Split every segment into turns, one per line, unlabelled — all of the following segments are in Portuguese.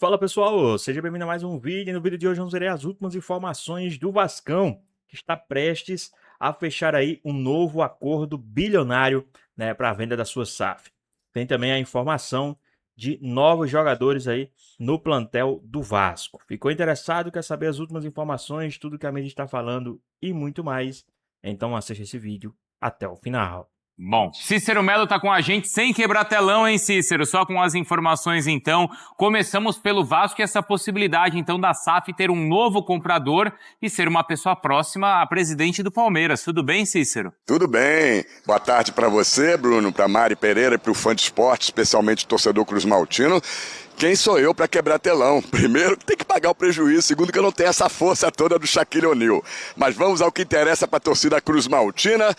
Fala pessoal, seja bem-vindo a mais um vídeo. No vídeo de hoje vamos ver as últimas informações do Vascão, que está prestes a fechar aí um novo acordo bilionário, né, para a venda da sua SAF. Tem também a informação de novos jogadores aí no plantel do Vasco. Ficou interessado? Quer saber as últimas informações, tudo que a mídia está falando e muito mais? Então assista esse vídeo até o final.
Bom, Cícero Melo tá com a gente sem quebrar telão, hein, Cícero? Só com as informações, então. Começamos pelo Vasco e essa possibilidade, então, da SAF ter um novo comprador e ser uma pessoa próxima à presidente do Palmeiras. Tudo bem, Cícero?
Tudo bem. Boa tarde para você, Bruno, para Mari Pereira e para o fã de esporte, especialmente o torcedor Cruz Maltino. Quem sou eu para quebrar telão? Primeiro, que tem que pagar o prejuízo. Segundo, que eu não tenho essa força toda do Shaquille O'Neal. Mas vamos ao que interessa para a torcida Cruz Maltina.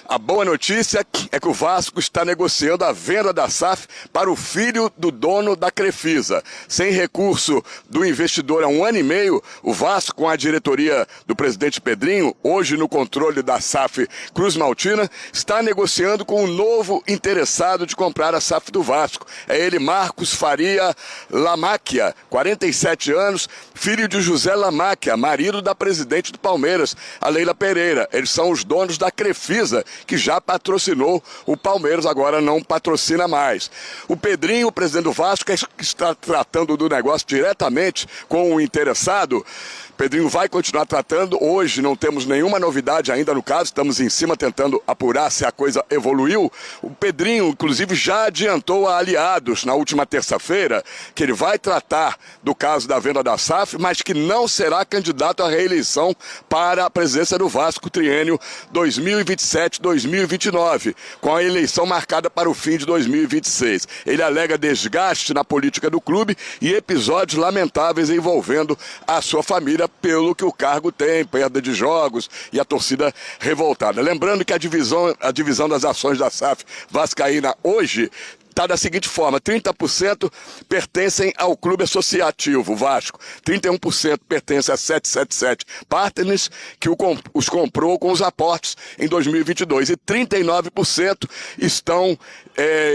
A boa notícia é que o Vasco está negociando a venda da SAF para o filho do dono da Crefisa. Sem recurso do investidor há 1 ano e meio, o Vasco, com a diretoria do presidente Pedrinho, hoje no controle da SAF Cruz Maltina, está negociando com um novo interessado de comprar a SAF do Vasco. É ele, Marcos Faria Lamáquia, 47 anos, filho de José Lamáquia, marido da presidente do Palmeiras, a Leila Pereira. Eles são os donos da Crefisa, que já patrocinou o Palmeiras, agora não patrocina mais. O Pedrinho, o presidente do Vasco, está tratando do negócio diretamente com o interessado. Pedrinho vai continuar tratando. Hoje não temos nenhuma novidade ainda no caso, estamos em cima tentando apurar se a coisa evoluiu. O Pedrinho, inclusive, já adiantou a aliados na última terça-feira que ele vai tratar do caso da venda da SAF, mas que não será candidato à reeleição para a presidência do Vasco triênio 2027-2029, com a eleição marcada para o fim de 2026. Ele alega desgaste na política do clube e episódios lamentáveis envolvendo a sua família, pelo que o cargo tem, perda de jogos e a torcida revoltada. Lembrando que a divisão das ações da SAF vascaína hoje está da seguinte forma: 30% pertencem ao clube associativo Vasco, 31% pertence a 777 Partners, que os comprou com os aportes em 2022, e 39% estão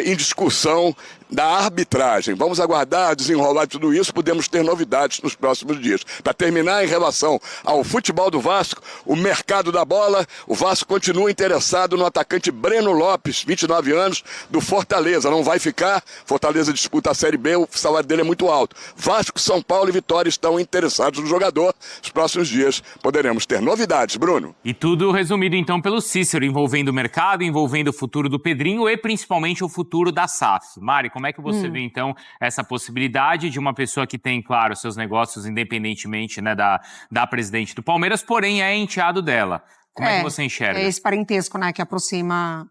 em discussão da arbitragem. Vamos aguardar, desenrolar tudo isso, podemos ter novidades nos próximos dias. Para terminar, em relação ao futebol do Vasco, o mercado da bola, o Vasco continua interessado no atacante Breno Lopes, 29 anos, do Fortaleza. Não vai ficar, Fortaleza disputa a Série B, o salário dele é muito alto. Vasco, São Paulo e Vitória estão interessados no jogador. Nos próximos dias poderemos ter novidades, Bruno.
E tudo resumido, então, pelo Cícero, envolvendo o mercado, envolvendo o futuro do Pedrinho e principalmente o futuro da SAF. Mari, como é que você vê, então, essa possibilidade de uma pessoa que tem, claro, seus negócios independentemente, né, da presidente do Palmeiras, porém é enteado dela? Como é que você enxerga?
É esse parentesco, né, que aproxima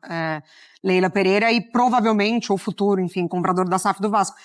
Leila Pereira e provavelmente o futuro, enfim, comprador da SAF do Vasco.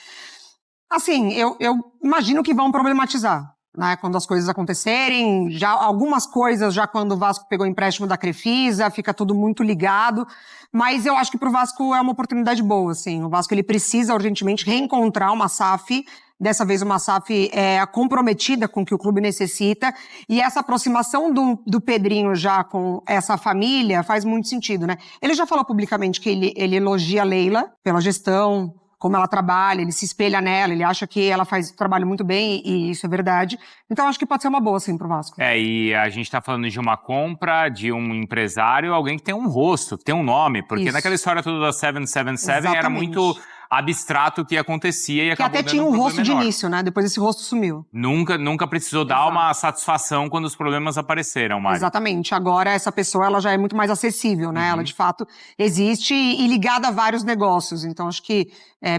Assim, eu imagino que vão problematizar, né, quando as coisas acontecerem, já algumas coisas, já quando o Vasco pegou o empréstimo da Crefisa, fica tudo muito ligado, mas eu acho que pro Vasco é uma oportunidade boa, assim. O Vasco, ele precisa urgentemente reencontrar uma SAF, dessa vez uma SAF comprometida com o que o clube necessita, e essa aproximação do Pedrinho já com essa família faz muito sentido, né? Ele já falou publicamente que ele elogia a Leila pela gestão, como ela trabalha, ele se espelha nela, ele acha que ela faz o trabalho muito bem, e isso é verdade. Então, acho que pode ser uma boa, sim, pro Vasco.
E a gente tá falando de uma compra, de um empresário, alguém que tem um rosto, que tem um nome, porque
Isso.
Naquela história toda da 777
Exatamente.
Era muito abstrato o que acontecia e
Que
acabou
até tinha um rosto de início, né? Depois esse rosto sumiu.
Nunca precisou dar uma satisfação quando os problemas apareceram, Mari.
Exatamente. Agora essa pessoa, ela já é muito mais acessível, né? Ela, de fato, existe e ligada a vários negócios. Então, acho que,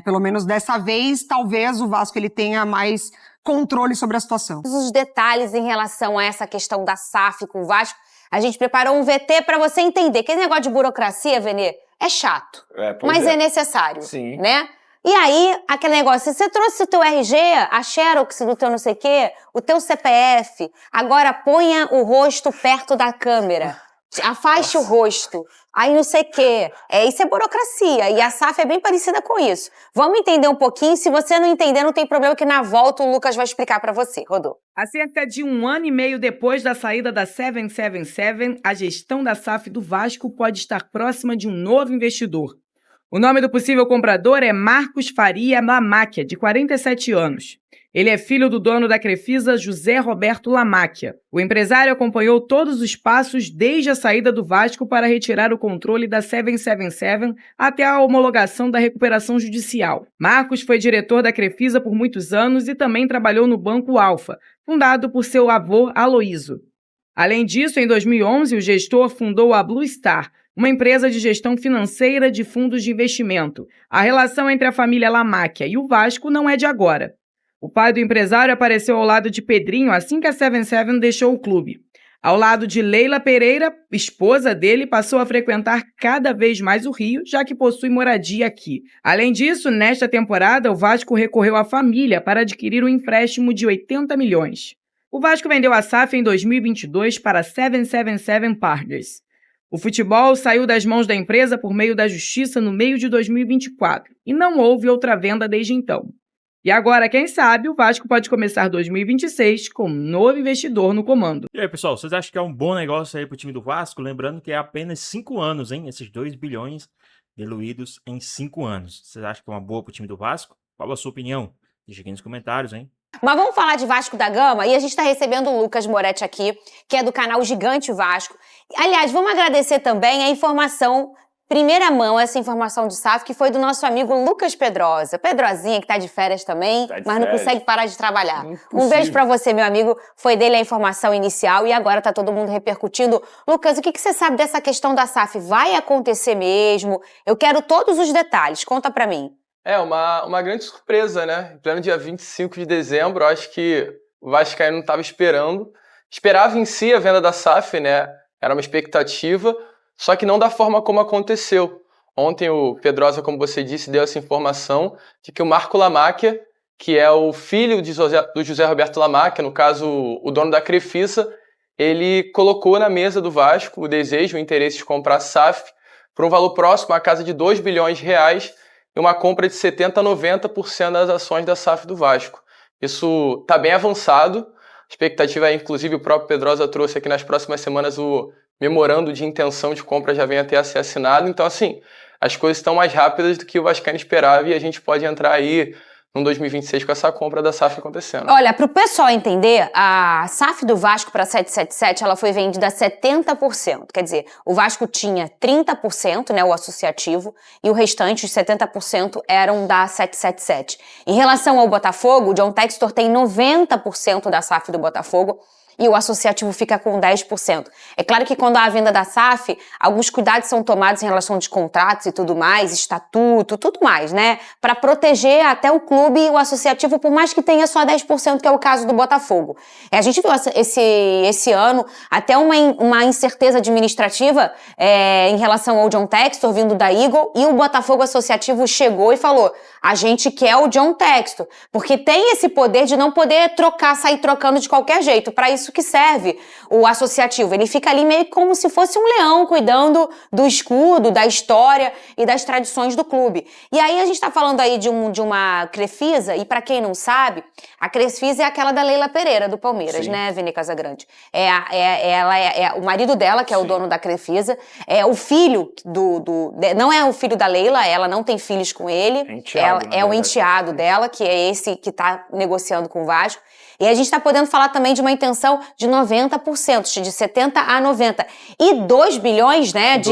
pelo menos dessa vez, talvez o Vasco ele tenha mais controle sobre a situação.
Os detalhes em relação a essa questão da SAF com o Vasco, a gente preparou um VT para você entender. Que esse negócio de burocracia, Venê, é chato, mas é necessário, né? E aí, aquele negócio, você trouxe o teu RG, a Xerox do teu não sei o quê, o teu CPF, agora ponha o rosto perto da câmera, afaste o rosto, aí não sei o quê. Isso é burocracia, e a SAF é bem parecida com isso. Vamos entender um pouquinho, se você não entender, não tem problema, que na volta o Lucas vai explicar pra você. Rodou.
Há cerca de 1 ano e meio depois da saída da 777, a gestão da SAF do Vasco pode estar próxima de um novo investidor. O nome do possível comprador é Marcos Faria Lamáquia, de 47 anos. Ele é filho do dono da Crefisa, José Roberto Lamáquia. O empresário acompanhou todos os passos desde a saída do Vasco para retirar o controle da 777 até a homologação da recuperação judicial. Marcos foi diretor da Crefisa por muitos anos e também trabalhou no Banco Alfa, fundado por seu avô Aloísio. Além disso, em 2011, o gestor fundou a Blue Star, uma empresa de gestão financeira de fundos de investimento. A relação entre a família Lamáquia e o Vasco não é de agora. O pai do empresário apareceu ao lado de Pedrinho assim que a 77 deixou o clube. Ao lado de Leila Pereira, esposa dele, passou a frequentar cada vez mais o Rio, já que possui moradia aqui. Além disso, nesta temporada, o Vasco recorreu à família para adquirir um empréstimo de 80 milhões. O Vasco vendeu a SAF em 2022 para a 777 Partners. O futebol saiu das mãos da empresa por meio da justiça no meio de 2024 e não houve outra venda desde então. E agora, quem sabe, o Vasco pode começar 2026 com um novo investidor no comando.
E aí, pessoal, vocês acham que é um bom negócio aí pro time do Vasco? Lembrando que é apenas 5 anos, hein? Esses 2 bilhões diluídos em 5 anos. Vocês acham que é uma boa pro time do Vasco? Qual a sua opinião? Deixa aqui nos comentários, hein?
Mas vamos falar de Vasco da Gama e a gente está recebendo o Lucas Moretti aqui, que é do canal Gigante Vasco. Aliás, vamos agradecer também a informação, primeira mão, essa informação de SAF, que foi do nosso amigo Lucas Pedrosa. Pedrozinha, que tá de férias também, mas não consegue parar de trabalhar. Um beijo pra você, meu amigo. Foi dele a informação inicial e agora tá todo mundo repercutindo. Lucas, o que você sabe dessa questão da SAF? Vai acontecer mesmo? Eu quero todos os detalhes. Conta pra mim.
É uma grande surpresa, né? Em pleno dia 25 de dezembro, acho que o Vascaíno não estava esperando. Esperava em si a venda da SAF, né? Era uma expectativa, só que não da forma como aconteceu. Ontem o Pedrosa, como você disse, deu essa informação de que o Marco Lamáquia, que é o filho do José Roberto Lamáquia, no caso o dono da Crefisa, ele colocou na mesa do Vasco o desejo, o interesse de comprar a SAF por um valor próximo à casa de 2 bilhões de reais e uma compra de 70% a 90% das ações da SAF do Vasco. Isso está bem avançado. A expectativa é, inclusive, o próprio Pedrosa trouxe aqui nas próximas semanas o memorando de intenção de compra já vem até a ser assinado. Então, assim, as coisas estão mais rápidas do que o Vascaíno esperava e a gente pode entrar aí no 2026 com essa compra da SAF acontecendo.
Olha, para o pessoal entender, a SAF do Vasco para 777, ela foi vendida a 70%. Quer dizer, o Vasco tinha 30%, né, o associativo, e o restante, os 70%, eram da 777. Em relação ao Botafogo, o John Textor tem 90% da SAF do Botafogo, e o associativo fica com 10%. É claro que quando há a venda da SAF, alguns cuidados são tomados em relação de contratos e tudo mais, estatuto, tudo mais, né? Para proteger até o clube e o associativo, por mais que tenha só 10%, que é o caso do Botafogo. A gente viu esse ano até uma incerteza administrativa em relação ao John Textor, vindo da Eagle, e o Botafogo Associativo chegou e falou: a gente quer o John Textor, porque tem esse poder de não poder sair trocando de qualquer jeito. Para isso que serve o associativo. Ele fica ali meio como se fosse um leão, cuidando do escudo, da história e das tradições do clube. E aí a gente tá falando aí de uma Crefisa, e para quem não sabe, a Crefisa é aquela da Leila Pereira, do Palmeiras, sim, né, Vini Casagrande? Ela é o marido dela, que é o dono da Crefisa, é o filho não é o filho da Leila, ela não tem filhos com ele, é o enteado dela, que é esse que tá negociando com o Vasco. E a gente está podendo falar também de uma intenção de 90%, de 70% a 90%. E 2 bilhões, né?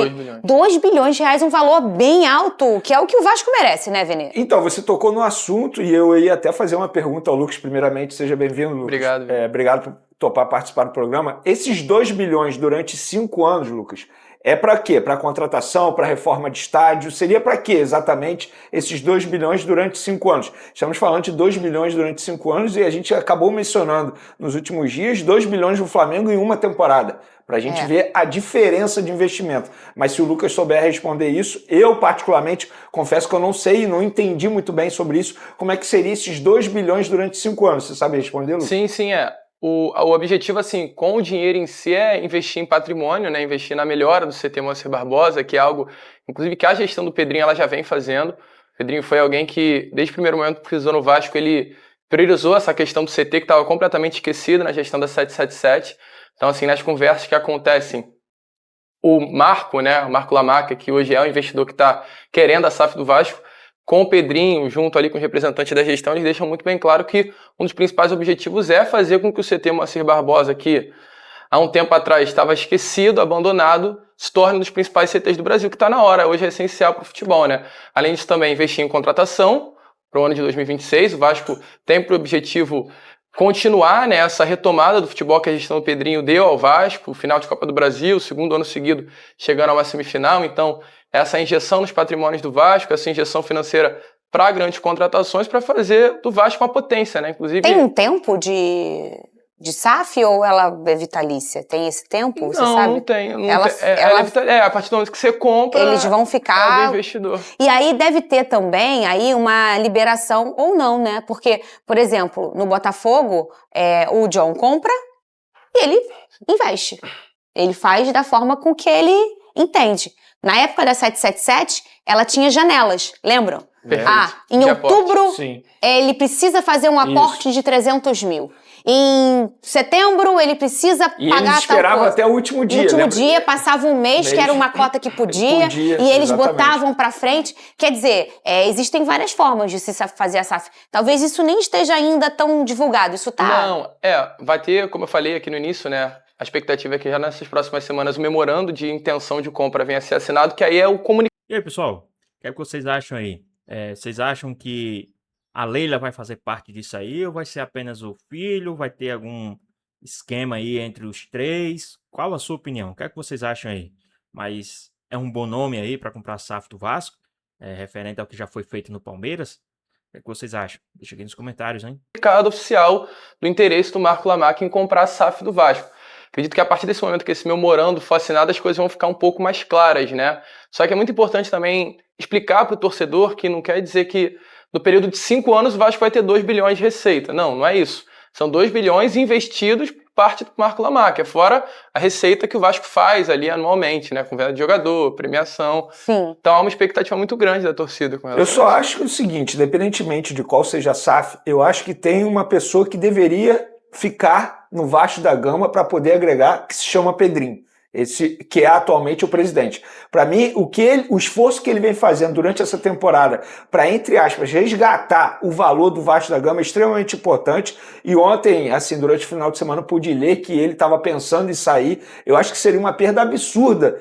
2 bilhões de reais, um valor bem alto, que é o que o Vasco merece, né, Vene?
Então, você tocou no assunto e eu ia até fazer uma pergunta ao Lucas, primeiramente. Seja bem-vindo, Lucas.
Obrigado.
Obrigado por topar participar do programa. Esses 2 bilhões durante 5 anos, Lucas, é para quê? Para contratação, para reforma de estádio? Seria para quê exatamente esses 2 bilhões durante 5 anos? Estamos falando de 2 bilhões durante 5 anos e a gente acabou mencionando nos últimos dias 2 bilhões do Flamengo em uma temporada, para a gente ver a diferença de investimento. Mas se o Lucas souber responder isso, eu particularmente confesso que eu não sei e não entendi muito bem sobre isso, como é que seria esses 2 bilhões durante 5 anos. Você sabe responder, Lucas?
Sim, é. O objetivo, assim, com o dinheiro em si é investir em patrimônio, né? Investir na melhora do CT Moacir Barbosa, que é algo, inclusive, que a gestão do Pedrinho ela já vem fazendo. O Pedrinho foi alguém que, desde o primeiro momento que pisou no Vasco, ele priorizou essa questão do CT, que estava completamente esquecida na gestão da 777. Então, assim, nas conversas que acontecem, o Marco, né? O Marco Lamáquia, que hoje é o investidor que está querendo a SAF do Vasco, com o Pedrinho, junto ali com os representantes da gestão, eles deixam muito bem claro que um dos principais objetivos é fazer com que o CT Moacir Barbosa, que há um tempo atrás estava esquecido, abandonado, se torne um dos principais CTs do Brasil, que está na hora, hoje é essencial para o futebol, né? Além disso, também investir em contratação para o ano de 2026. O Vasco tem por objetivo continuar, né, essa retomada do futebol que a gestão do Pedrinho deu ao Vasco, final de Copa do Brasil, segundo ano seguido chegando a uma semifinal. Então, essa injeção nos patrimônios do Vasco, essa injeção financeira para grandes contratações, para fazer do Vasco uma potência, né? Inclusive,
tem um tempo de SAF ou ela é vitalícia? Tem esse tempo, você sabe?
Não tem. A partir do momento que você compra,
eles vão ficar...
é do investidor.
E aí deve ter também aí uma liberação ou não, né? Porque, por exemplo, no Botafogo, o John compra e ele investe. Ele faz da forma com que ele entende. Na época da 777, ela tinha janelas, lembram? Em outubro, ele precisa fazer um aporte de 300 mil. Em setembro, ele precisa pagar tal coisa.
Eles esperavam até o último dia.
No último dia, passava um mês, que era uma cota que podia e eles botavam pra frente. Quer dizer, existem várias formas de se fazer a SAF. Talvez isso nem esteja ainda tão divulgado. Isso tá...
Não, vai ter, como eu falei aqui no início, né? A expectativa é que já nessas próximas semanas o memorando de intenção de compra venha a ser assinado, que aí é o comunicado.
E aí, pessoal, o que é que vocês acham aí? Vocês acham que a Leila vai fazer parte disso aí ou vai ser apenas o filho? Vai ter algum esquema aí entre os três? Qual a sua opinião? O que é que vocês acham aí? Mas é um bom nome aí para comprar a SAF do Vasco, referente ao que já foi feito no Palmeiras? O que é que vocês acham? Deixa aqui nos comentários, hein?
Comunicado oficial do interesse do Marco Lamack em comprar a SAF do Vasco. Acredito que a partir desse momento que esse memorando for assinado, as coisas vão ficar um pouco mais claras, né? Só que é muito importante também explicar para o torcedor que não quer dizer que no período de 5 anos o Vasco vai ter 2 bilhões de receita. Não é isso. São 2 bilhões investidos por parte do Marco Lamack, fora a receita que o Vasco faz ali anualmente, né? Com venda de jogador, premiação.
Sim.
Então há uma expectativa muito grande da torcida com ela.
Eu só acho o seguinte, independentemente de qual seja a SAF, eu acho que tem uma pessoa que deveria ficar no Vasco da Gama para poder agregar, que se chama Pedrinho. Esse que é atualmente o presidente. Para mim, o esforço que ele vem fazendo durante essa temporada para, entre aspas, resgatar o valor do Vasco da Gama é extremamente importante. E ontem, assim, durante o final de semana, eu pude ler que ele estava pensando em sair. Eu acho que seria uma perda absurda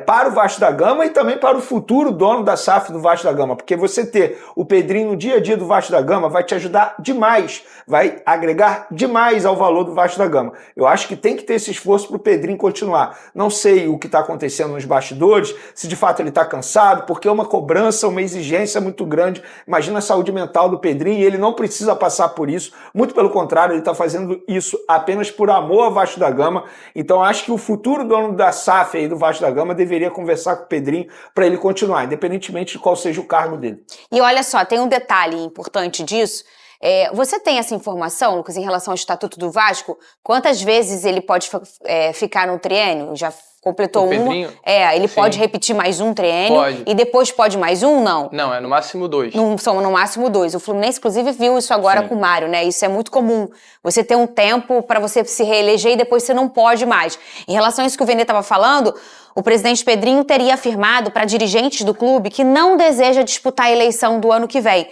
para o Vasco da Gama e também para o futuro dono da SAF do Vasco da Gama. Porque você ter o Pedrinho no dia a dia do Vasco da Gama vai te ajudar demais, vai agregar demais ao valor do Vasco da Gama. Eu acho que tem que ter esse esforço para o Pedrinho continuar. Não sei o que está acontecendo nos bastidores, se de fato ele está cansado, porque é uma cobrança, uma exigência muito grande. Imagina a saúde mental do Pedrinho, e ele não precisa passar por isso. Muito pelo contrário, ele está fazendo isso apenas por amor ao Vasco da Gama. Então acho que o futuro dono da SAF aí do Vasco da Gama deveria conversar com o Pedrinho para ele continuar, independentemente de qual seja o cargo dele.
E olha só, tem um detalhe importante disso. Você tem essa informação, Lucas, em relação ao Estatuto do Vasco? Quantas vezes ele pode ficar no triênio? Já completou
Pedrinho?
Ele pode repetir mais um triênio?
Pode.
E depois pode mais um, não?
Não, é no máximo 2.
São no máximo 2. O Fluminense, inclusive, viu isso agora com o Mário, né? Isso é muito comum. Você ter um tempo para você se reeleger e depois você não pode mais. Em relação a isso que o Vene estava falando, o presidente Pedrinho teria afirmado para dirigentes do clube que não deseja disputar a eleição do ano que vem.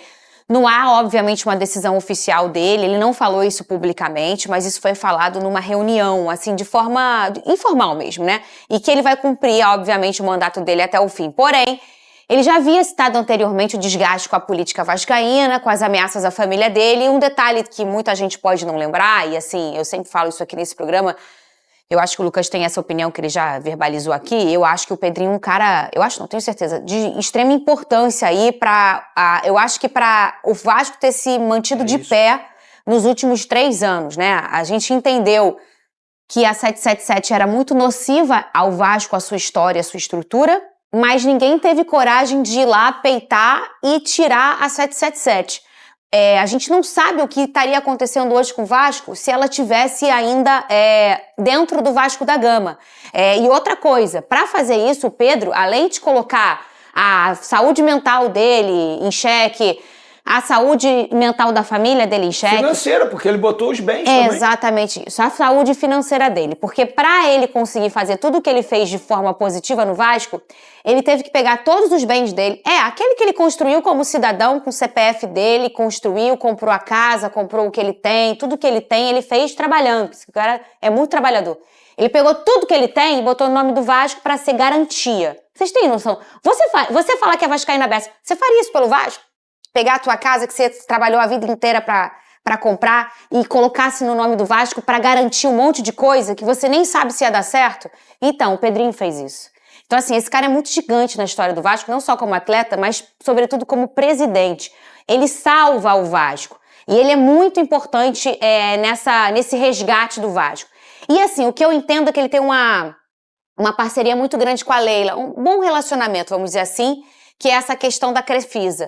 Não há, obviamente, uma decisão oficial dele, ele não falou isso publicamente, mas isso foi falado numa reunião, assim, de forma informal mesmo, né? E que ele vai cumprir, obviamente, o mandato dele até o fim. Porém, ele já havia citado anteriormente o desgaste com a política vascaína, com as ameaças à família dele, e um detalhe que muita gente pode não lembrar, e assim, eu sempre falo isso aqui nesse programa, eu acho que o Lucas tem essa opinião que ele já verbalizou aqui. Eu acho que o Pedrinho é um cara, não tenho certeza, de extrema importância aí eu acho que para o Vasco ter se mantido de pé nos últimos 3 anos, né? A gente entendeu que a 777 era muito nociva ao Vasco, a sua história, a sua estrutura, mas ninguém teve coragem de ir lá peitar e tirar a 777. A gente não sabe o que estaria acontecendo hoje com o Vasco se ela tivesse ainda dentro do Vasco da Gama. E outra coisa, para fazer isso, o Pedro, além de colocar a saúde mental dele em xeque, a saúde mental da família dele em xeque.
Financeira, porque ele botou os bens também.
Exatamente isso, a saúde financeira dele. Porque para ele conseguir fazer tudo o que ele fez de forma positiva no Vasco, ele teve que pegar todos os bens dele. Aquele que ele construiu como cidadão, com o CPF dele, construiu, comprou a casa, comprou o que ele tem, tudo que ele tem, ele fez trabalhando. Esse cara é muito trabalhador. Ele pegou tudo que ele tem e botou no nome do Vasco para ser garantia. Vocês têm noção? Você falar que é vascaína beça, você faria isso pelo Vasco? Pegar a tua casa que você trabalhou a vida inteira pra comprar e colocasse no nome do Vasco pra garantir um monte de coisa que você nem sabe se ia dar certo? Então, o Pedrinho fez isso. Então, assim, esse cara é muito gigante na história do Vasco, não só como atleta, mas, sobretudo, como presidente. Ele salva o Vasco. E ele é muito importante nesse resgate do Vasco. E, assim, o que eu entendo é que ele tem uma parceria muito grande com a Leila, um bom relacionamento, vamos dizer assim, que é essa questão da Crefisa.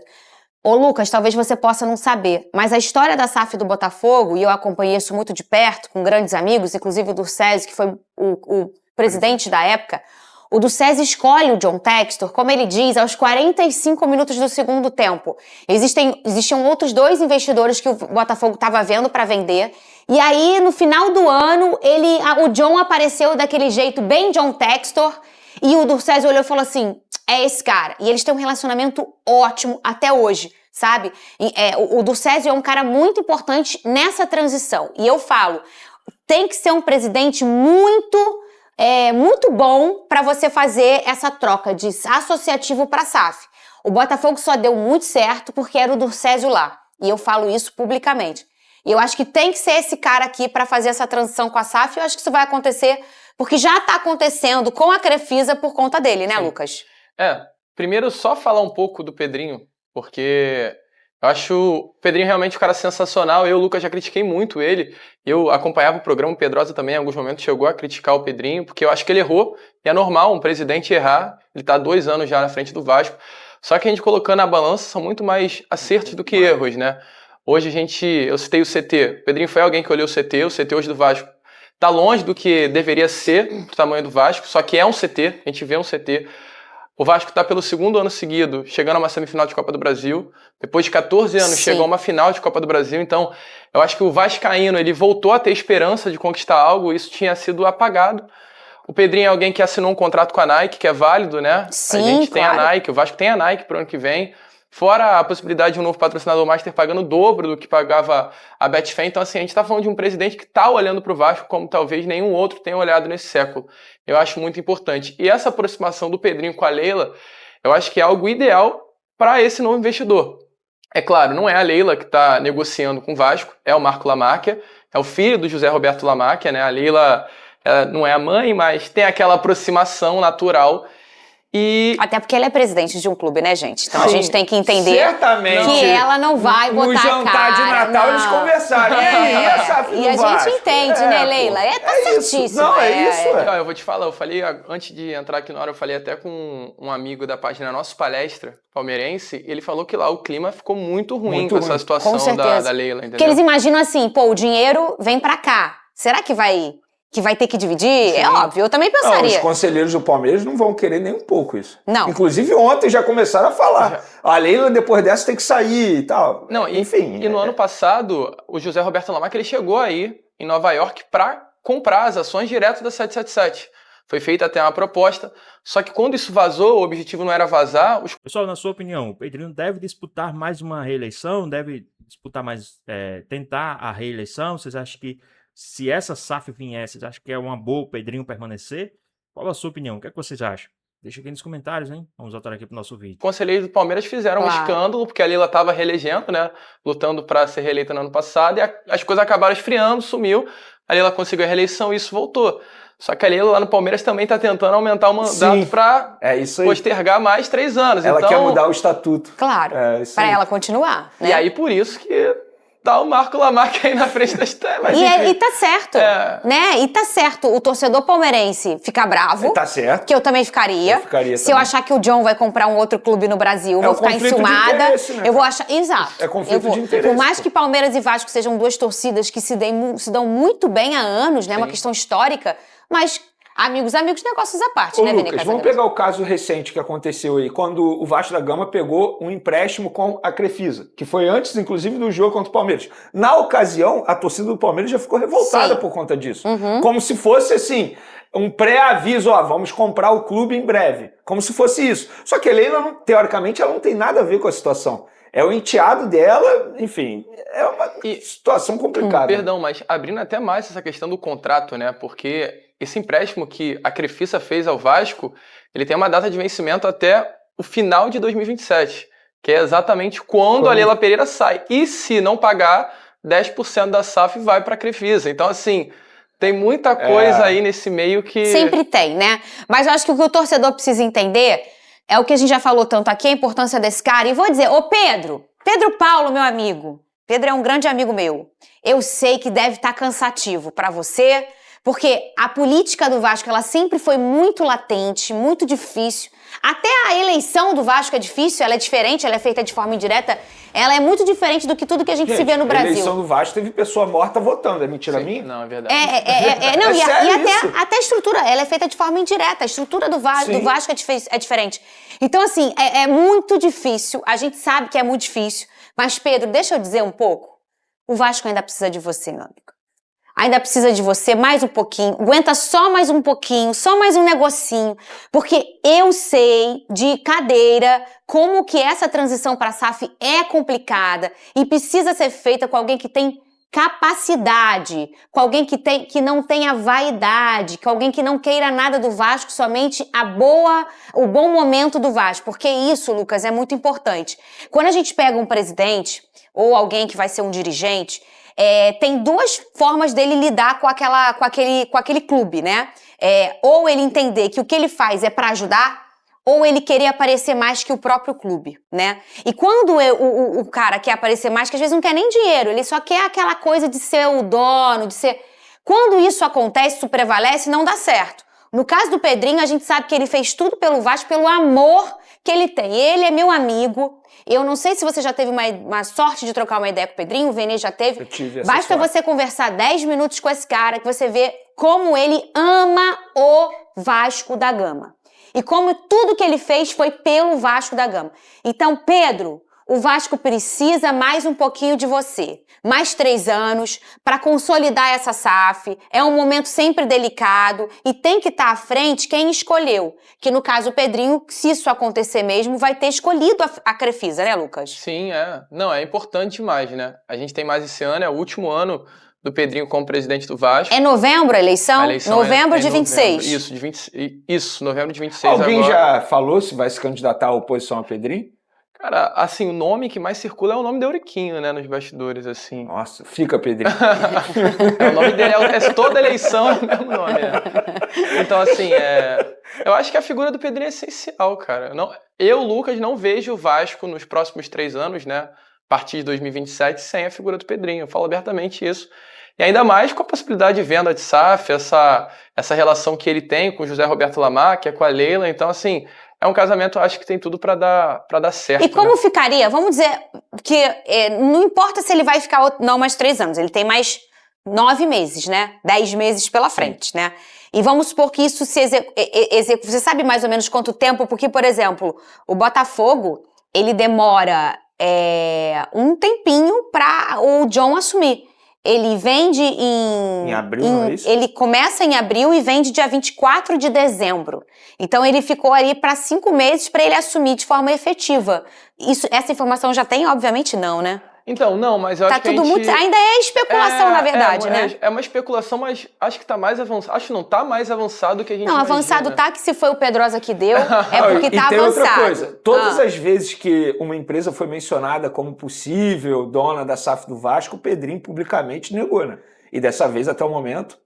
Ô Lucas, talvez você possa não saber, mas a história da SAF do Botafogo, e eu acompanhei isso muito de perto, com grandes amigos, inclusive o Durcésio, que foi o presidente da época, o Durcésio escolhe o John Textor, como ele diz, aos 45 minutos do segundo tempo. Existiam outros 2 investidores que o Botafogo estava vendo para vender, e aí no final do ano, o John apareceu daquele jeito bem John Textor, e o Durcésio olhou e falou assim, é esse cara. E eles têm um relacionamento ótimo até hoje, sabe? O Durcésio é um cara muito importante nessa transição. E eu falo, tem que ser um presidente muito bom para você fazer essa troca de associativo para SAF. O Botafogo só deu muito certo porque era o Durcésio lá. E eu falo isso publicamente. E eu acho que tem que ser esse cara aqui para fazer essa transição com a SAF. E eu acho que isso vai acontecer porque já está acontecendo com a Crefisa por conta dele, né, Lucas?
Primeiro só falar um pouco do Pedrinho, porque eu acho o Pedrinho realmente um cara sensacional. Eu, Lucas, já critiquei muito ele. Eu acompanhava o programa, o Pedrosa também em alguns momentos chegou a criticar o Pedrinho, porque eu acho que ele errou, e é normal um presidente errar. Ele está há 2 anos já na frente do Vasco. Só que a gente colocando na balança são muito mais acertos do que erros, né? Hoje eu citei o CT, o Pedrinho foi alguém que olhou o CT hoje do Vasco está longe do que deveria ser, do tamanho do Vasco, só que é um CT, a gente vê um CT. O Vasco está pelo 2º ano seguido, chegando a uma semifinal de Copa do Brasil. Depois de 14 anos, chegou a uma final de Copa do Brasil. Então, eu acho que o vascaíno, ele voltou a ter esperança de conquistar algo, e isso tinha sido apagado. O Pedrinho é alguém que assinou um contrato com a Nike, que é válido, né?
Sim,
a gente tem a
claro.
Nike, o Vasco tem a Nike para o ano que vem. Fora a possibilidade de um novo patrocinador master pagando o dobro do que pagava a Betfair. Então, assim, a gente está falando de um presidente que está olhando para o Vasco como talvez nenhum outro tenha olhado nesse século. Eu acho muito importante. E essa aproximação do Pedrinho com a Leila, eu acho que é algo ideal para esse novo investidor. É claro, não é a Leila que está negociando com o Vasco, é o Marco Lamáquia, é o filho do José Roberto Lamáquia, né? A Leila não é a mãe, mas tem aquela aproximação natural.
Até porque ela é presidente de um clube, né, gente? Então a gente tem que entender
certamente,
que ela não vai botar
no jantar de Natal eles conversaram.
E a gente entende, né, Leila? Tá certíssimo.
Não, é isso.
Eu vou te falar, eu falei, antes de entrar aqui na hora, eu falei até com um amigo da página Nossa Palestra, palmeirense, ele falou que lá o clima ficou muito ruim com essa situação da Leila, entendeu?
Porque eles imaginam assim, o dinheiro vem pra cá. Será que vai ter que dividir? Sim. É óbvio, eu também pensaria.
Não, os conselheiros do Palmeiras não vão querer nem um pouco isso.
Não.
Inclusive ontem já começaram a falar. A Leila depois dessa tem que sair e tal.
Não, enfim. E no ano passado, o José Roberto Lamáquia, ele chegou aí em Nova York para comprar as ações direto da 777. Foi feita até uma proposta, só que quando isso vazou, o objetivo não era vazar.
Pessoal, na sua opinião, o Pedrinho deve disputar mais uma reeleição? Deve disputar mais, tentar a reeleição? Vocês acham que se essa SAF viesse, vocês acham que é uma boa o Pedrinho permanecer? Qual a sua opinião? O que é que vocês acham? Deixa aqui nos comentários, hein? Vamos voltar aqui pro nosso vídeo.
Conselheiros do Palmeiras fizeram um escândalo, porque a Leila estava reelegendo, né? Lutando para ser reeleita no ano passado, e as coisas acabaram esfriando, sumiu. A Leila conseguiu a reeleição e isso voltou. Só que a Leila lá no Palmeiras também está tentando aumentar o mandato para postergar mais 3 anos.
Ela quer mudar o estatuto.
Claro, para ela continuar. Né?
E aí por isso que tá o Marco Lamáquia aí na frente das telas.
E tá certo, né? E tá certo o torcedor palmeirense ficar bravo.
Tá certo.
Que eu também ficaria. Se eu achar que o John vai comprar um outro clube no Brasil, eu vou ficar enciumada. Eu vou achar... Exato.
É conflito de interesse.
Por mais que Palmeiras e Vasco sejam 2 torcidas que se dão muito bem há anos, né? Uma questão histórica, mas Amigos, negócios à parte,
Ô,
né,
Lucas, vamos pegar o caso recente que aconteceu aí, quando o Vasco da Gama pegou um empréstimo com a Crefisa, que foi antes, inclusive, do jogo contra o Palmeiras. Na ocasião, a torcida do Palmeiras já ficou revoltada por conta disso. Como se fosse, assim, um pré-aviso, vamos comprar o clube em breve. Como se fosse isso. Só que a Leila, teoricamente, ela não tem nada a ver com a situação. É o enteado dela, enfim, é uma situação complicada.
Perdão, mas abrindo até mais essa questão do contrato, né? Porque esse empréstimo que a Crefisa fez ao Vasco, ele tem uma data de vencimento até o final de 2027, que é exatamente quando a Leila Pereira sai. E se não pagar, 10% da SAF vai para a Crefisa. Então, assim, tem muita coisa aí nesse meio que...
Sempre tem, né? Mas eu acho que o que o torcedor precisa entender é o que a gente já falou tanto aqui, a importância desse cara. E vou dizer, Pedro Paulo, meu amigo, Pedro é um grande amigo meu. Eu sei que deve estar cansativo para você, porque a política do Vasco, ela sempre foi muito latente, muito difícil. Até a eleição do Vasco é difícil, ela é diferente, ela é feita de forma indireta. Ela é muito diferente do que tudo que a gente se vê no Brasil.
A eleição do Vasco teve pessoa morta votando, é mentira minha?
Não, é verdade.
Não, e até a estrutura, ela é feita de forma indireta. A estrutura do Vasco é diferente. Então, assim, é muito difícil. A gente sabe que é muito difícil. Mas, Pedro, deixa eu dizer um pouco. O Vasco ainda precisa de você, meu amigo. Ainda precisa de você mais um pouquinho. Aguenta só mais um pouquinho, só mais um negocinho. Porque eu sei de cadeira como que essa transição para a SAF é complicada e precisa ser feita com alguém que tem capacidade, com alguém que não tenha vaidade, com alguém que não queira nada do Vasco, somente o bom momento do Vasco. Porque isso, Lucas, é muito importante. Quando a gente pega um presidente ou alguém que vai ser um dirigente, tem duas formas dele lidar com aquele clube, né? Ou ele entender que o que ele faz é para ajudar, ou ele querer aparecer mais que o próprio clube, né? E quando o cara quer aparecer mais, que às vezes não quer nem dinheiro, ele só quer aquela coisa de ser o dono, de ser... Quando isso acontece, isso prevalece, não dá certo. No caso do Pedrinho, a gente sabe que ele fez tudo pelo Vasco, pelo amor que ele tem. Ele é meu amigo. Eu não sei se você já teve uma sorte de trocar uma ideia com o Pedrinho, o Vene já teve.
Eu tive essa
Basta
sorte.
você conversar 10 minutos com esse cara, que você vê como ele ama o Vasco da Gama. E como tudo que ele fez foi pelo Vasco da Gama. Então, Pedro, o Vasco precisa mais um pouquinho de você. Mais 3 anos para consolidar essa SAF. É um momento sempre delicado e tem que estar à frente quem escolheu. Que no caso o Pedrinho, se isso acontecer mesmo, vai ter escolhido a Crefisa, né, Lucas?
Sim, Não, é importante demais, né? A gente tem mais esse ano, é o último ano do Pedrinho como presidente do Vasco.
É novembro a eleição?
A eleição
novembro de 26.
Novembro. Isso, novembro de 26
Alguém
agora.
já falou se vai se candidatar à oposição a Pedrinho?
Cara, assim, o nome que mais circula é o nome do Euriquinho, né, nos bastidores, assim.
Nossa, fica Pedrinho.
O nome dele toda eleição é o mesmo nome, né? Então, assim, eu acho que a figura do Pedrinho é essencial, cara. Eu, Lucas, não vejo o Vasco nos próximos 3 anos, né, a partir de 2027, sem a figura do Pedrinho. Eu falo abertamente isso. E ainda mais com a possibilidade de venda de SAF, essa relação que ele tem com o José Roberto Lamarck, com a Leila. Então, assim, é um casamento, acho que tem tudo pra dar certo.
E como ficaria? Vamos dizer que não importa se ele vai ficar não mais 3 anos, ele tem mais 9 meses, né? 10 meses pela frente, né? E vamos supor que isso se executa. Você sabe mais ou menos quanto tempo? Porque, por exemplo, o Botafogo, ele demora um tempinho pra o John assumir. Ele vende em
abril, não é isso?
Ele começa em abril e vende dia 24 de dezembro. Então ele ficou ali para 5 meses para ele assumir de forma efetiva. Essa informação já tem? Obviamente não, né?
Então, não, mas eu acho que
ainda é especulação, na verdade, né?
É uma especulação, mas acho que tá mais avançado. Acho que não tá mais avançado do que a gente imagina.
Avançado tá, que se foi o Pedrosa que deu, é porque tá
e tem
avançado.
Outra coisa, todas as vezes que uma empresa foi mencionada como possível dona da SAF do Vasco, o Pedrinho publicamente negou, né? E dessa vez, até o momento,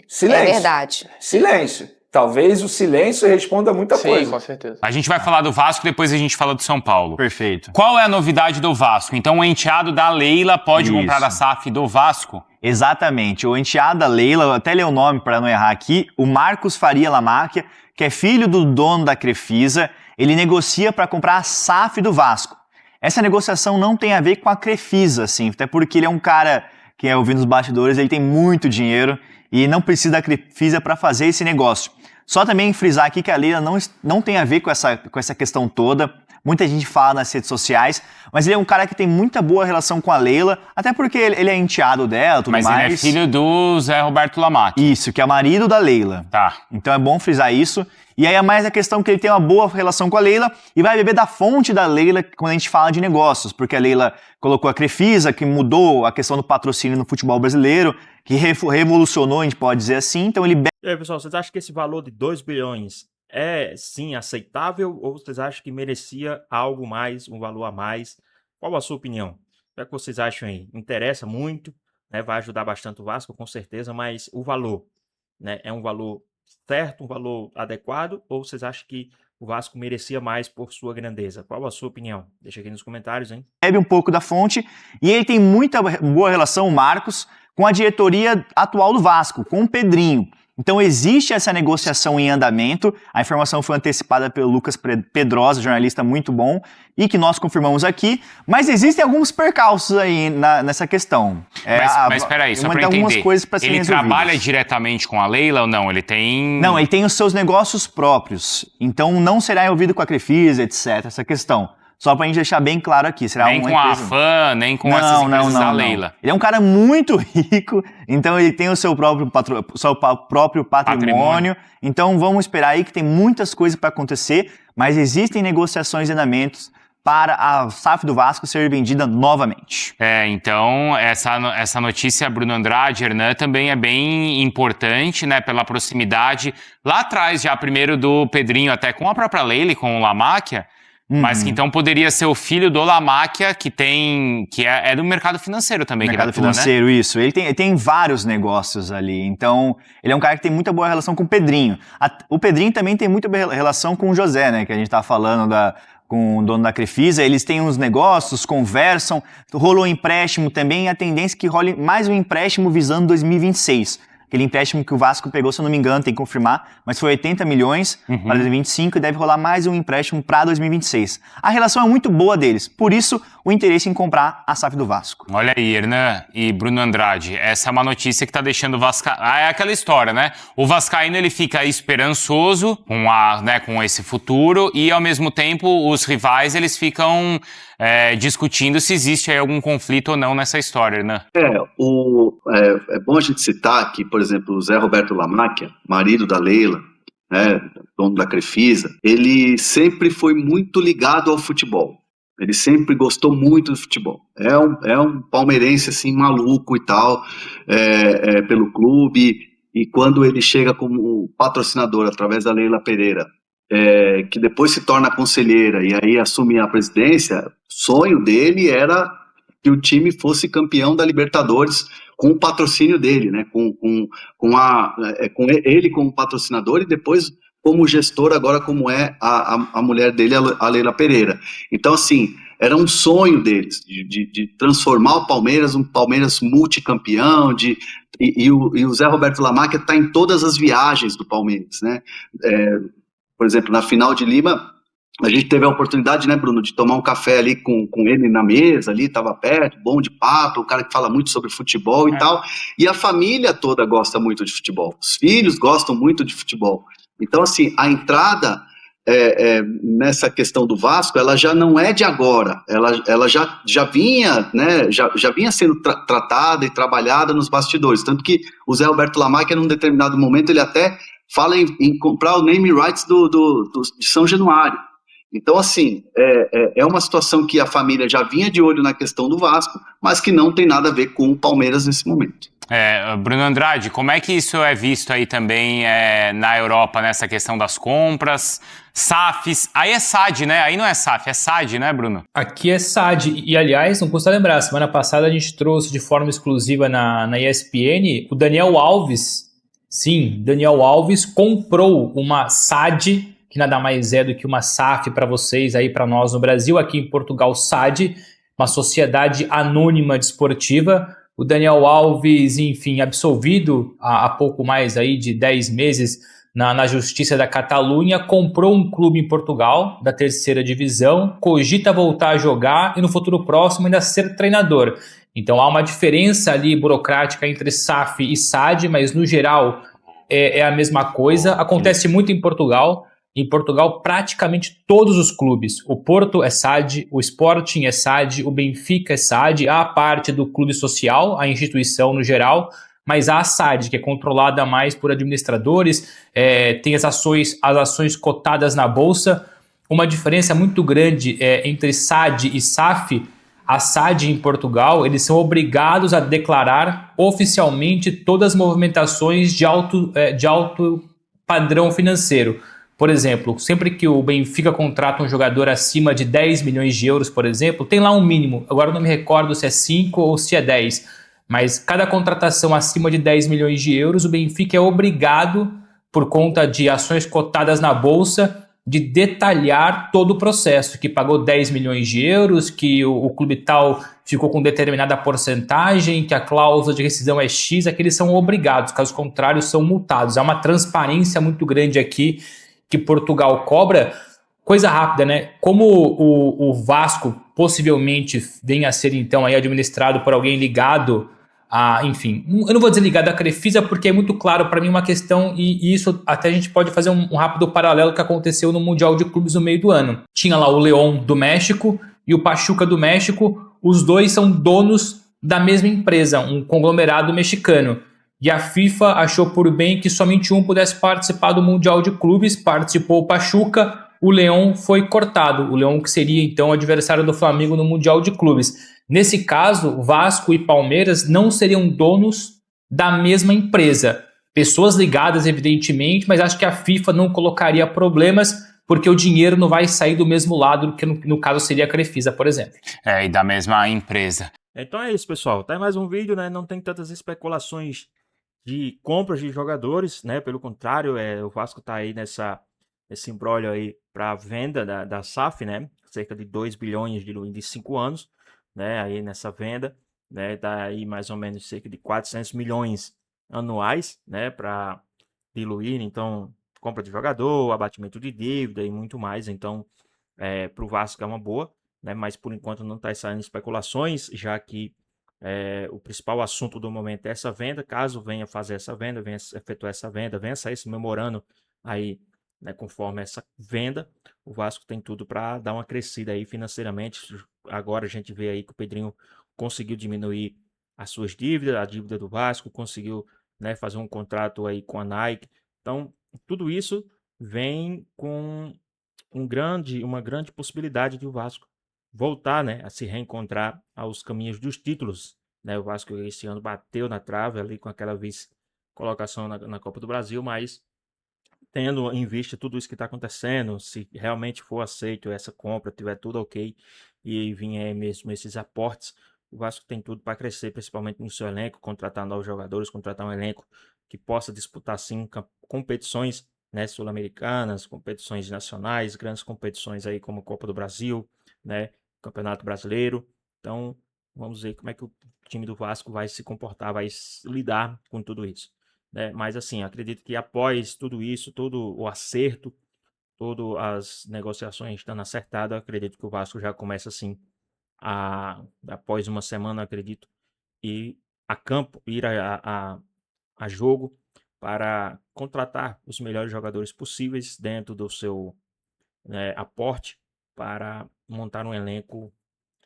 silêncio.
É verdade.
Silêncio. Talvez o silêncio responda a muita coisa.
Sim, com certeza.
A gente vai falar do Vasco, depois a gente fala do São Paulo.
Perfeito.
Qual é a novidade do Vasco? Então o enteado da Leila pode comprar a SAF do Vasco?
Exatamente. O enteado da Leila, vou até ler o nome para não errar aqui, o Marcos Faria Lamáquia, que é filho do dono da Crefisa, ele negocia para comprar a SAF do Vasco. Essa negociação não tem a ver com a Crefisa, assim, até porque ele é um cara quem é ouvindo os bastidores, ele tem muito dinheiro e não precisa da Crefisa para fazer esse negócio. Só também frisar aqui que a Leila não tem a ver com essa questão toda. Muita gente fala nas redes sociais, mas ele é um cara que tem muita boa relação com a Leila, até porque ele é enteado dela, tudo mais.
Mas ele é filho do Zé Roberto Lamáquia.
Isso, que é marido da Leila.
Tá.
Então é bom frisar isso. E aí é mais a questão que ele tem uma boa relação com a Leila e vai beber da fonte da Leila quando a gente fala de negócios, porque a Leila colocou a Crefisa, que mudou a questão do patrocínio no futebol brasileiro, que revolucionou, a gente pode dizer assim, então ele...
E aí, pessoal, vocês acham que esse valor de 2 bilhões é, sim, aceitável ou vocês acham que merecia algo mais, um valor a mais? Qual a sua opinião? O que é que vocês acham aí? Interessa muito, né? Vai ajudar bastante o Vasco, com certeza, mas o valor, né? É um valor certo, um valor adequado, ou vocês acham que o Vasco merecia mais por sua grandeza? Qual a sua opinião? Deixa aqui nos comentários, hein?
Bebe um pouco da fonte e ele tem muita boa relação, o Marcos, com a diretoria atual do Vasco, com o Pedrinho. Então existe essa negociação em andamento, a informação foi antecipada pelo Lucas Pedrosa, jornalista muito bom, e que nós confirmamos aqui, mas existem alguns percalços aí nessa questão.
Mas espera aí, só para entender, ele trabalha diretamente com a Leila ou não? Ele tem...
Não, ele tem os seus negócios próprios, então não será envolvido com a Crefisa, etc, essa questão. Só pra gente deixar bem claro aqui. Será
nem com a AFAN, nem com essas empresas da Leila.
Ele é um cara muito rico, então ele tem o seu próprio patrimônio. Então vamos esperar aí que tem muitas coisas para acontecer, mas existem negociações e andamentos para a SAF do Vasco ser vendida novamente.
Então essa notícia, Bruno Andrade, Hernan, também é bem importante, né, pela proximidade. Lá atrás, já primeiro do Pedrinho, até com a própria Leila e com o Lamáquia, mas que então poderia ser o filho do Lamáquia, que é do mercado financeiro também.
Mercado financeiro, né? Isso. Ele tem vários negócios ali. Então, ele é um cara que tem muita boa relação com o Pedrinho. O Pedrinho também tem muita boa relação com o José, né? Que a gente tá falando com o dono da Crefisa. Eles têm uns negócios, conversam. Rolou um empréstimo também. E a tendência é que role mais um empréstimo visando 2026. Aquele empréstimo que o Vasco pegou, se eu não me engano, tem que confirmar, mas foi 80 milhões para 2025 e deve rolar mais um empréstimo para 2026. A relação é muito boa deles, por isso o interesse em comprar a SAF do Vasco.
Olha aí, Hernan e Bruno Andrade, essa é uma notícia que está deixando o Vascaíno... é aquela história, né? O Vascaíno ele fica esperançoso com esse futuro e, ao mesmo tempo, os rivais eles ficam discutindo se existe aí algum conflito ou não nessa história, né?
É bom a gente citar que, por exemplo, o Zé Roberto Lamáquia, marido da Leila, né, dono da Crefisa, ele sempre foi muito ligado ao futebol. Ele sempre gostou muito do futebol. É um palmeirense assim maluco e tal, pelo clube. E quando ele chega como patrocinador através da Leila Pereira, que depois se torna conselheira e aí assume a presidência, o sonho dele era que o time fosse campeão da Libertadores com o patrocínio dele, né? Com ele como patrocinador e depois como gestor, agora como é a mulher dele, a Leila Pereira. Então, assim, era um sonho deles, de transformar o Palmeiras, um Palmeiras multicampeão, e o Zé Roberto Lamáquia está em todas as viagens do Palmeiras, né? Por exemplo, na final de Lima, a gente teve a oportunidade, né, Bruno, de tomar um café ali com ele na mesa, ali, estava perto, bom de papo, o cara que fala muito sobre futebol e tal, e a família toda gosta muito de futebol, os filhos gostam muito de futebol. Então, assim, a entrada nessa questão do Vasco, ela já não é de agora, ela já vinha, né, já vinha sendo tratada e trabalhada nos bastidores, tanto que o Zé Roberto Lamáquia, num determinado momento, ele até fala em comprar o name rights de São Januário. Então, assim, é uma situação que a família já vinha de olho na questão do Vasco, mas que não tem nada a ver com o Palmeiras nesse momento.
Bruno Andrade, como é que isso é visto aí também na Europa, nessa questão das compras, SAFs? Aí é SAD, né? Aí não é SAF, é SAD, né, Bruno?
Aqui é SAD. E, aliás, não custa lembrar, semana passada a gente trouxe de forma exclusiva na ESPN o Daniel Alves. Sim, Daniel Alves comprou uma SAD, que nada mais é do que uma SAF para vocês aí, para nós no Brasil, aqui em Portugal, SAD, uma sociedade anônima desportiva. O Daniel Alves, enfim, absolvido há pouco mais aí de 10 meses na Justiça da Catalunha, comprou um clube em Portugal, da 3ª divisão, cogita voltar a jogar e no futuro próximo ainda ser treinador. Então há uma diferença ali burocrática entre SAF e SAD, mas no geral é a mesma coisa. Acontece muito em Portugal. Em Portugal, praticamente todos os clubes, o Porto é SAD, o Sporting é SAD, o Benfica é SAD, há a parte do clube social, a instituição no geral, mas há a SAD, que é controlada mais por administradores, tem as ações cotadas na bolsa. Uma diferença muito grande entre SAD e SAF. A SAD em Portugal, eles são obrigados a declarar oficialmente todas as movimentações de alto padrão financeiro. Por exemplo, sempre que o Benfica contrata um jogador acima de 10 milhões de euros, por exemplo, tem lá um mínimo. Agora eu não me recordo se é 5 ou se é 10. Mas cada contratação acima de 10 milhões de euros, o Benfica é obrigado, por conta de ações cotadas na bolsa, de detalhar todo o processo, que pagou 10 milhões de euros, que o clube tal ficou com determinada porcentagem, que a cláusula de rescisão é X, que eles são obrigados, caso contrário são multados. Há uma transparência muito grande aqui que Portugal cobra. Coisa rápida, né? Como o Vasco possivelmente venha a ser então aí administrado por alguém ligado a, enfim, eu não vou dizer ligado à Crefisa porque é muito claro para mim uma questão e isso até a gente pode fazer um rápido paralelo que aconteceu no Mundial de Clubes no meio do ano. Tinha lá o León do México e o Pachuca do México, os dois são donos da mesma empresa, um conglomerado mexicano. E a FIFA achou por bem que somente um pudesse participar do Mundial de Clubes, participou o Pachuca, o León foi cortado. O León que seria então adversário do Flamengo no Mundial de Clubes. Nesse caso, Vasco e Palmeiras não seriam donos da mesma empresa. Pessoas ligadas, evidentemente, mas acho que a FIFA não colocaria problemas porque o dinheiro não vai sair do mesmo lado, que no caso seria a Crefisa, por exemplo.
E da mesma empresa.
Então é isso, pessoal. Tá mais um vídeo, né? Não tem tantas especulações de compras de jogadores, né? Pelo contrário, o Vasco tá aí nesse imbróglio aí para venda da SAF, né? Cerca de 2 bilhões de 5 anos, né? Aí nessa venda, né? Dá aí mais ou menos cerca de 400 milhões anuais, né? Para diluir, então, compra de jogador, abatimento de dívida e muito mais. Então, para o Vasco é uma boa, né? Mas por enquanto não está saindo especulações, já que o principal assunto do momento é essa venda. Caso venha fazer essa venda, venha efetuar essa venda, venha sair esse memorando aí, né, conforme essa venda, o Vasco tem tudo para dar uma crescida aí financeiramente. Agora a gente vê aí que o Pedrinho conseguiu diminuir as suas dívidas, a dívida do Vasco, conseguiu, né, fazer um contrato aí com a Nike. Então, tudo isso vem com uma grande possibilidade de o Vasco voltar, né, a se reencontrar aos caminhos dos títulos, né? O Vasco esse ano bateu na trave ali com aquela vice-colocação na Copa do Brasil, mas tendo em vista tudo isso que está acontecendo, se realmente for aceito essa compra, tiver tudo ok e vier mesmo esses aportes, o Vasco tem tudo para crescer, principalmente no seu elenco, contratar novos jogadores, contratar um elenco que possa disputar sim competições, né, sul-americanas, competições nacionais, grandes competições aí como Copa do Brasil, né, Campeonato Brasileiro. Então, vamos ver como é que o time do Vasco vai se comportar, vai lidar com tudo isso, né? Mas assim, acredito que após tudo isso, todo o acerto, todas as negociações estando acertadas, acredito que o Vasco já começa assim, após uma semana, acredito, ir a campo, ir a jogo para contratar os melhores jogadores possíveis dentro do seu, né, aporte para montar um elenco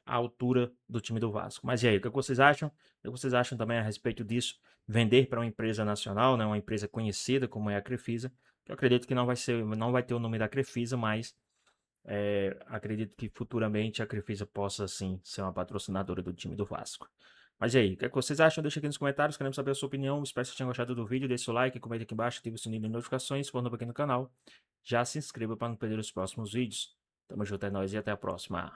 à altura do time do Vasco. Mas e aí, o que vocês acham? O que vocês acham também a respeito disso? Vender para uma empresa nacional, né, uma empresa conhecida como é a Crefisa, que eu acredito que não vai ter o nome da Crefisa, mas acredito que futuramente a Crefisa possa sim ser uma patrocinadora do time do Vasco. Mas e aí, o que vocês acham? Deixa aqui nos comentários, queremos saber a sua opinião. Espero que vocês tenham gostado do vídeo, deixe seu like, comente aqui embaixo, ative o sininho de notificações, se for novo aqui no canal. Já se inscreva para não perder os próximos vídeos. Tamo junto, é nóis e até a próxima.